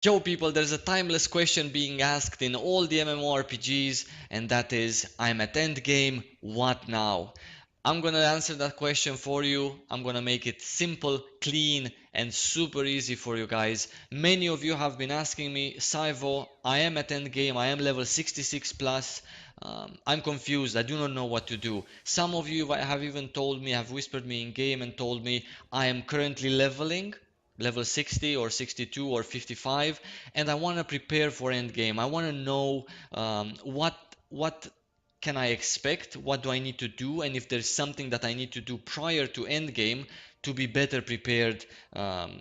Yo people, there's a timeless question being asked in all the MMORPGs, and that is, I'm at endgame, what now? I'm gonna answer that question for you. I'm gonna make it simple, clean, and super easy for you guys. Many of you have been asking me, Saivo, I am at endgame, I am level 66 plus. I'm confused, I do not know what to do. Some of you have even told me, have whispered me in game and told me I am currently level 60 or 62 or 55, and I want to prepare for endgame. I want to know what can I expect, what do I need to do, and if there's something that I need to do prior to endgame to be better prepared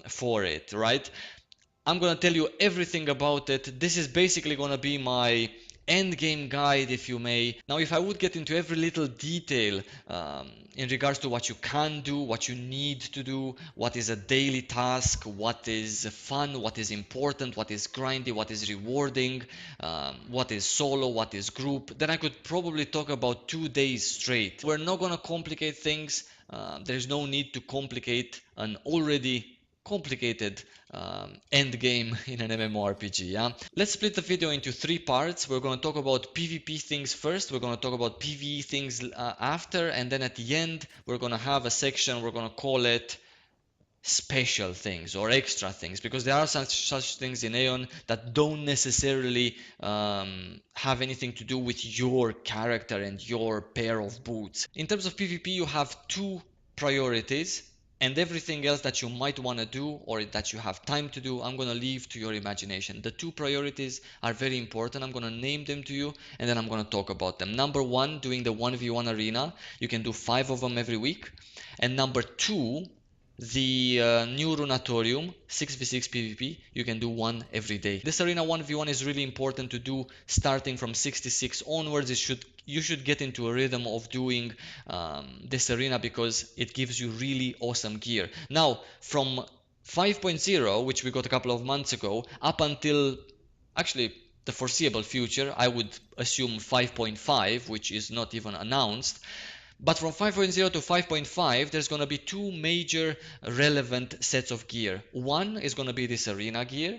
for it, right? I'm gonna tell you everything about it. This is basically gonna be my end game guide, if you may. Now, if I would get into every little detail in regards to what you can do, what you need to do, what is a daily task, what is fun, what is important, what is grindy, what is rewarding, what is solo, what is group, then I could probably talk about 2 days straight. We're not gonna complicate things. There's no need to complicate an already complicated end game in an MMORPG. Yeah, let's split the video into three parts. We're going to talk about PvP things first. We're going to talk about PvE things after, and then at the end, we're going to have a section. We're going to call it special things or extra things, because there are such things in AION that don't necessarily have anything to do with your character and your pair of boots. In terms of PvP, you have two priorities, and everything else that you might want to do or that you have time to do, I'm going to leave to your imagination. The two priorities are very important. I'm going to name them to you, and then I'm going to talk about them. Number one, doing the 1v1 arena. You can do 5 of them every week. And number two, the new Runatorium 6v6 PvP, you can do one every day. This arena 1v1 is really important to do starting from 66 onwards. You should get into a rhythm of doing this arena because it gives you really awesome gear. Now, from 5.0, which we got a couple of months ago, up until actually the foreseeable future, I would assume 5.5, which is not even announced, but from 5.0 to 5.5, there's going to be two major relevant sets of gear. One is going to be this arena gear,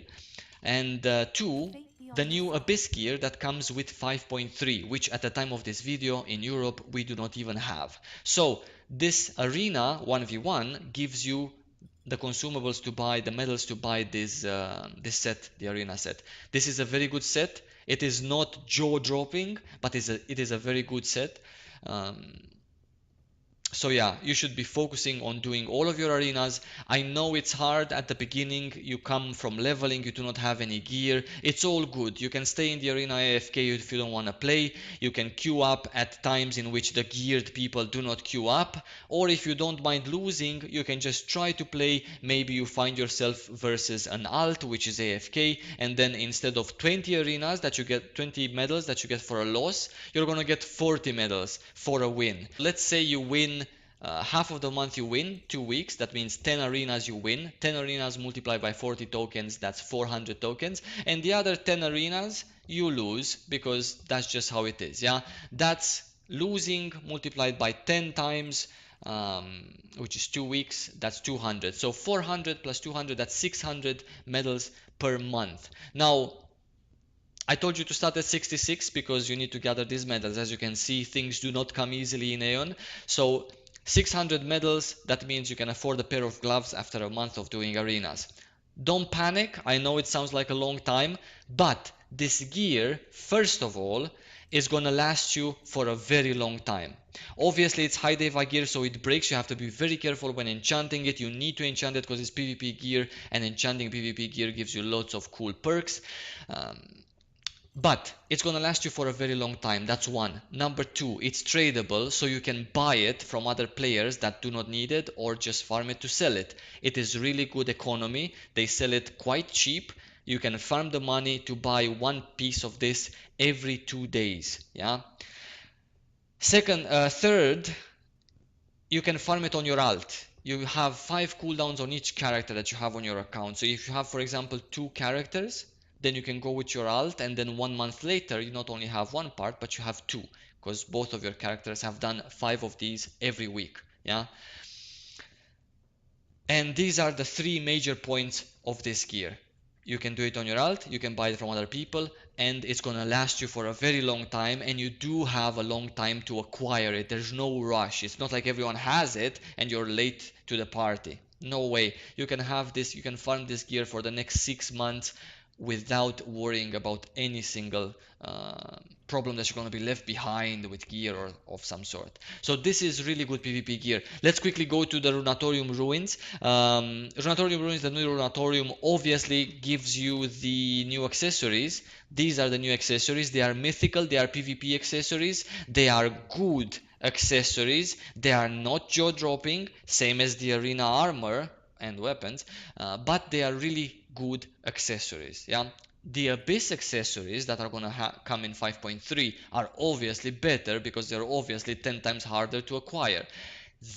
and two, the new Abyss gear that comes with 5.3, which at the time of this video in Europe we do not even have. So this arena 1v1 gives you the consumables to buy, the medals to buy this set, the arena set. This is a very good set. It is not jaw-dropping, but it is a very good set. Um, so yeah, you should be focusing on doing all of your arenas. I know it's hard at the beginning. You come from leveling, you do not have any gear. It's all good. You can stay in the arena AFK if you don't want to play. You can queue up at times in which the geared people do not queue up. Or if you don't mind losing, you can just try to play. Maybe you find yourself versus an alt, which is AFK, and then instead of 20 arenas that you get, 20 medals that you get for a loss, you're gonna get 40 medals for a win. Let's say you win half of the month, you win 2 weeks. That means 10 arenas you win. 10 arenas multiplied by 40 tokens, that's 400 tokens. And the other 10 arenas you lose, because that's just how it is. Yeah, that's losing multiplied by 10 times, which is 2 weeks, that's 200. So 400 plus 200, that's 600 medals per month. Now, I told you to start at 66 because you need to gather these medals. As you can see, things do not come easily in AION. So 600 medals, that means you can afford a pair of gloves after a month of doing arenas. Don't panic, I know it sounds like a long time, but this gear, first of all, is gonna last you for a very long time. Obviously, it's high deva gear, so it breaks. You have to be very careful when enchanting it. You need to enchant it because it's PvP gear, and enchanting PvP gear gives you lots of cool perks. Um, but it's gonna last you for a very long time. That's one. Number two, it's tradable, so you can buy it from other players that do not need it or just farm it to sell it. It is really good economy. They sell it quite cheap. You can farm the money to buy one piece of this every 2 days. Yeah. Third, you can farm it on your alt. You have 5 cooldowns on each character that you have on your account. So if you have, for example, 2 characters, then you can go with your alt, and then 1 month later, you not only have one part, but you have 2, because both of your characters have done 5 of these every week. Yeah. And these are the 3 major points of this gear. You can do it on your alt, you can buy it from other people, and it's gonna last you for a very long time, and you do have a long time to acquire it. There's no rush. It's not like everyone has it and you're late to the party. No way. You can have this, you can farm this gear for the next 6 months without worrying about any single problem that you're going to be left behind with gear or of some sort. So this is really good PvP gear. Let's quickly go to the Runatorium Ruins. Runatorium Ruins, the new Runatorium obviously gives you the new accessories. These are the new accessories. They are mythical, they are PvP accessories. They are good accessories. They are not jaw-dropping, same as the arena armor and weapons, but they are really good accessories. Yeah, the Abyss accessories that are gonna come in 5.3 are obviously better because they're obviously 10 times harder to acquire.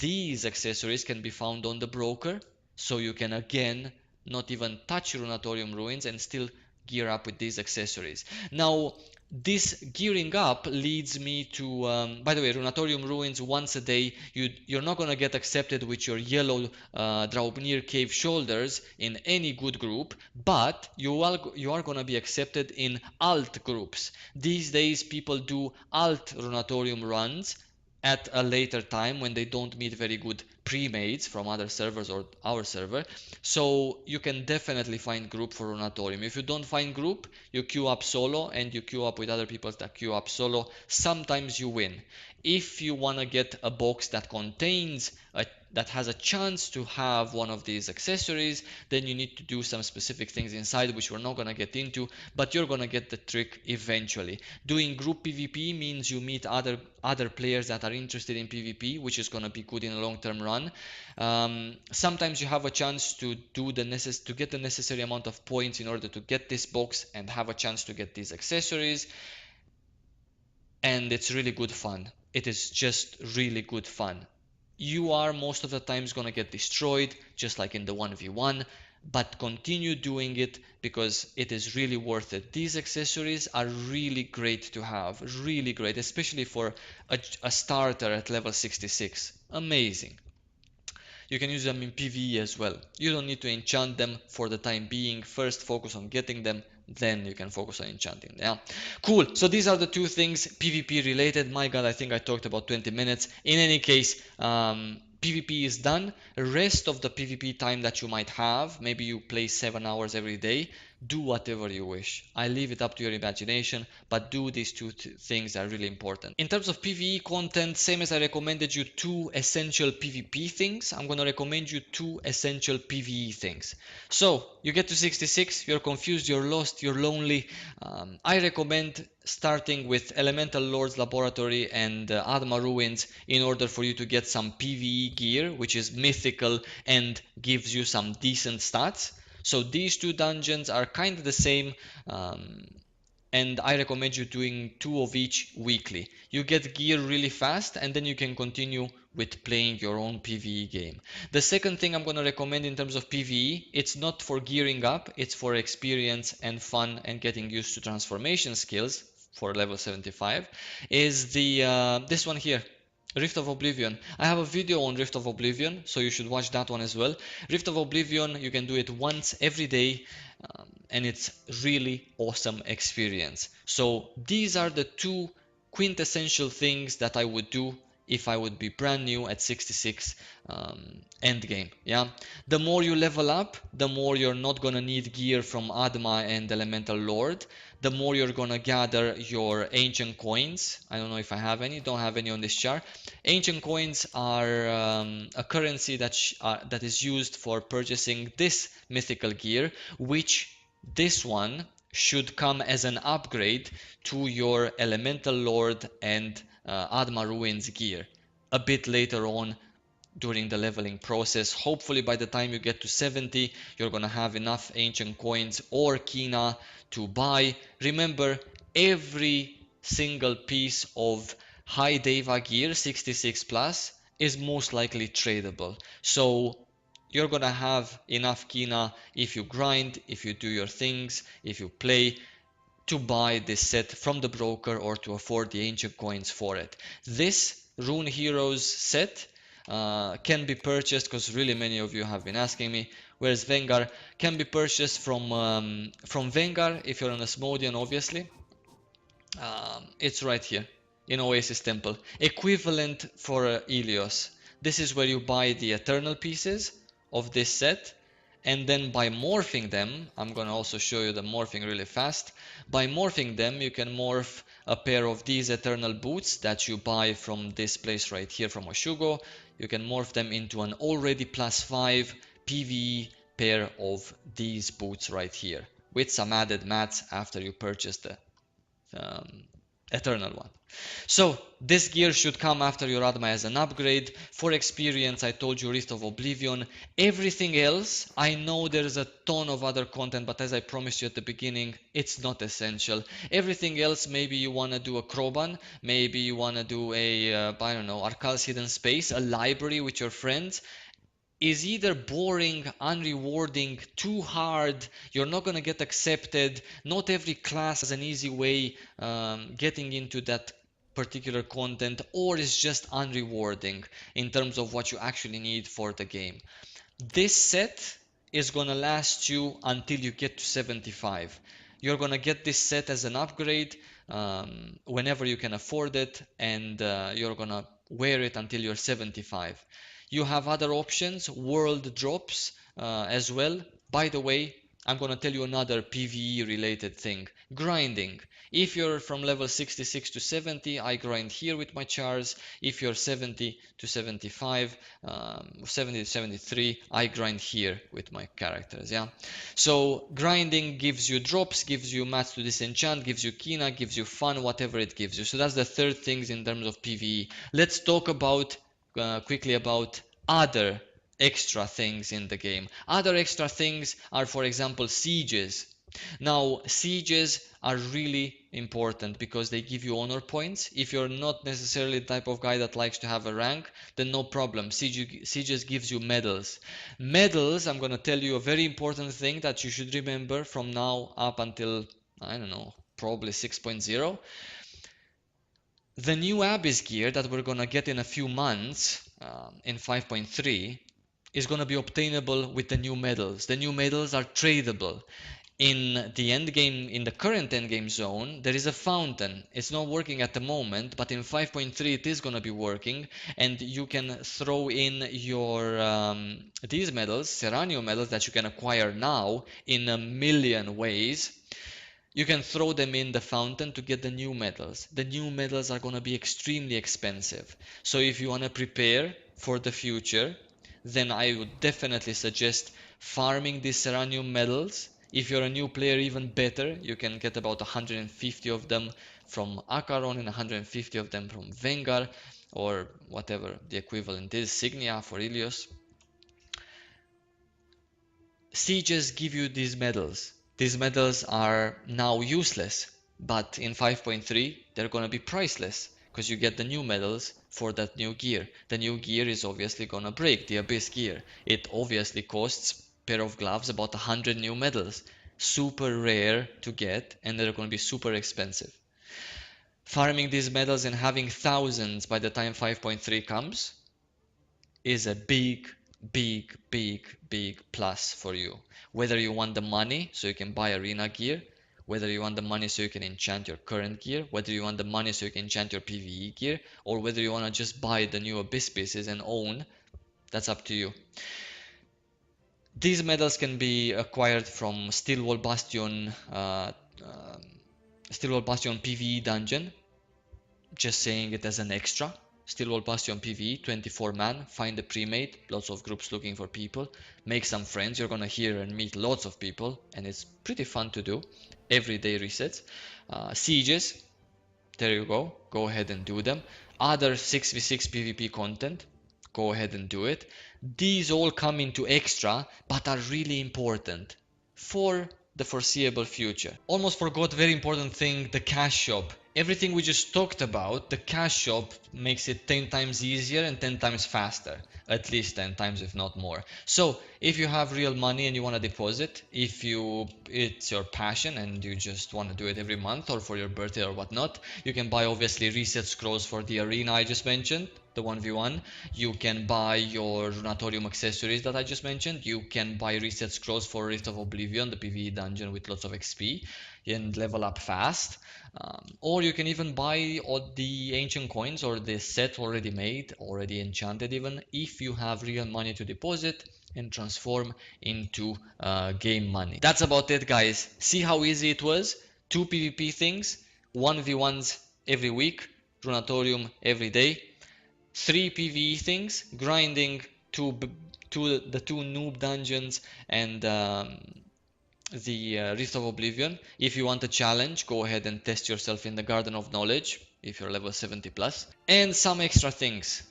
These accessories can be found on the broker, so you can again not even touch Runatorium Ruins and still gear up with these accessories. Now, this gearing up leads me to, by the way, Runatorium Ruins once a day. You're not gonna get accepted with your yellow Draupnir Cave shoulders in any good group, but you are gonna be accepted in alt groups. These days, people do alt Runatorium runs at a later time when they don't meet very good pre-mates from other servers or our server. So you can definitely find group for Runatorium. If you don't find group, you queue up solo and you queue up with other people that queue up solo. Sometimes you win. If you want to get a box that contains that has a chance to have one of these accessories, then you need to do some specific things inside, which we're not going to get into, but you're going to get the trick eventually. Doing group PvP means you meet other players that are interested in PvP, which is going to be good in a long-term run. Sometimes you have a chance to get the necessary amount of points in order to get this box and have a chance to get these accessories, and it's really good fun. It is just really good fun. You are most of the times gonna get destroyed, just like in the 1v1, but continue doing it because it is really worth it. These accessories are really great to have, really great, especially for a starter at level 66. Amazing. You can use them in PvE as well. You don't need to enchant them for the time being. First focus on getting them, then you can focus on enchanting. Yeah, cool. So these are the two things PvP related. My god, I think I talked about 20 minutes. In any case, PvP is done. Rest of the PvP time that you might have, maybe you play 7 hours every day, do whatever you wish. I leave it up to your imagination, but do these two things are really important. In terms of PvE content, same as I recommended you 2 essential PvP things, I'm gonna recommend you 2 essential PvE things. So, you get to 66, you're confused, you're lost, you're lonely. I recommend starting with Elemental Lord's Laboratory and Adma Ruins in order for you to get some PvE gear, which is mythical and gives you some decent stats. So these two dungeons are kind of the same, and I recommend you doing 2 of each weekly. You get gear really fast and then you can continue with playing your own PvE game. The second thing I'm going to recommend in terms of PvE, it's not for gearing up, it's for experience and fun and getting used to transformation skills for level 75, is this one here. Rift of Oblivion. I have a video on Rift of Oblivion, so you should watch that one as well. Rift of Oblivion, you can do it once every day, and it's really awesome experience. So these are the 2 quintessential things that I would do if I would be brand new at 66 endgame. Yeah, the more you level up, the more you're not gonna need gear from Adma and Elemental Lord. The more you're gonna gather your ancient coins. I don't know if I have any, don't have any on this chart. Ancient coins are a currency that is used for purchasing this mythical gear, which this one should come as an upgrade to your Elemental Lord and Adma Ruins gear a bit later on during the leveling process. Hopefully by the time you get to 70, you're gonna have enough ancient coins or Kina to buy. Remember, every single piece of high Deva gear, 66 plus, is most likely tradable. So you're gonna have enough Kina if you grind, if you do your things, if you play, to buy this set from the broker or to afford the ancient coins for it. This Rune Heroes set, can be purchased, because really many of you have been asking me, where's Vengar? Can be purchased from Vengar if you're an Asmodian, obviously. It's right here in Oasis Temple. Equivalent for Ilios. This is where you buy the Eternal pieces of this set, and then by morphing them, I'm gonna also show you the morphing really fast. By morphing them, you can morph a pair of these Eternal boots that you buy from this place right here from Oshugo. You can morph them into an already +5 PvE pair of these boots right here, with some added mats after you purchase the um, Eternal one. So this gear should come after your Adma as an upgrade. For experience, I told you Rift of Oblivion. Everything else, I know there's a ton of other content, but as I promised you at the beginning, it's not essential. Everything else, maybe you want to do a Kroban, maybe you want to do a, I don't know, Arkal's Hidden Space, a library with your friends, is either boring, unrewarding, too hard, you're not going to get accepted, not every class has an easy way getting into that particular content, or is just unrewarding in terms of what you actually need for the game. This set is gonna last you until you get to 75. You're gonna get this set as an upgrade whenever you can afford it, and you're gonna wear it until you're 75. You have other options, world drops as well. By the way, I'm gonna tell you another PvE related thing. Grinding. If you're from level 66 to 70, I grind here with my chars. If you're 70 to 75, 70 to 73, I grind here with my characters. Yeah. So grinding gives you drops, gives you mats to disenchant, gives you Kina, gives you fun, whatever it gives you. So that's the third things in terms of PvE. Let's talk about quickly about other extra things in the game. Other extra things are, for example, sieges. Now, sieges are really important because they give you honor points. If you're not necessarily the type of guy that likes to have a rank, then no problem. Sieges gives you medals. Medals, I'm going to tell you a very important thing that you should remember from now up until, I don't know, probably 6.0. The new Abyss gear that we're gonna get in a few months in 5.3 is gonna be obtainable with the new medals. The new medals are tradable. In the endgame, in the current endgame zone, there is a fountain. It's not working at the moment, but in 5.3 it is gonna be working, and you can throw in your these medals, Seranio medals that you can acquire now in a million ways. You can throw them in the fountain to get the new medals. The new medals are going to be extremely expensive. So if you want to prepare for the future, then I would definitely suggest farming these Seranium medals. If you're a new player, even better. You can get about 150 of them from Acheron and 150 of them from Vengar, or whatever the equivalent is, Signia for Ilios. Sieges give you these medals. These medals are now useless, but in 5.3 they're gonna be priceless because you get the new medals for that new gear. The new gear is obviously gonna break, the Abyss gear. It obviously costs pair of gloves about 100 new medals. Super rare to get, and they're gonna be super expensive. Farming these medals and having thousands by the time 5.3 comes is a big plus for you. Whether you want the money so you can buy arena gear, whether you want the money so you can enchant your current gear, whether you want the money so you can enchant your PvE gear, or whether you want to just buy the new Abyss pieces and own, that's up to you. These medals can be acquired from Steelwall Bastion PvE dungeon, just saying it as an extra. Stillwall Bastion PvE, 24 man, find a premade, lots of groups looking for people, make some friends, you're gonna hear and meet lots of people, and it's pretty fun to do. Everyday resets. Sieges, there you go ahead and do them. Other 6v6 PvP content, go ahead and do it. These all come into extra, but are really important for the foreseeable future. Almost forgot very important thing, the cash shop. Everything we just talked about, the cash shop makes it 10 times easier and 10 times faster. At least 10 times, if not more. So if you have real money and you want to deposit, if it's your passion and you just want to do it every month or for your birthday or whatnot, you can buy obviously reset scrolls for the arena I just mentioned. the 1v1. You can buy your Runatorium accessories that I just mentioned. You can buy reset scrolls for Rift of Oblivion, the PvE dungeon with lots of XP, and level up fast. Or you can even buy all the ancient coins or the set already made, already enchanted even, if you have real money to deposit and transform into game money. That's about it, guys. See how easy it was? Two PvP things, 1v1s every week, Runatorium every day, three PvE things, grinding the two noob dungeons and the Rift of Oblivion. If you want a challenge, go ahead and test yourself in the Garden of Knowledge if you're level 70 plus. And some extra things.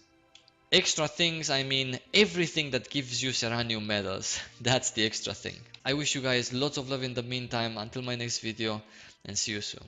Extra things, I mean everything that gives you Seranium medals. That's the extra thing. I wish you guys lots of love in the meantime. Until my next video, and see you soon.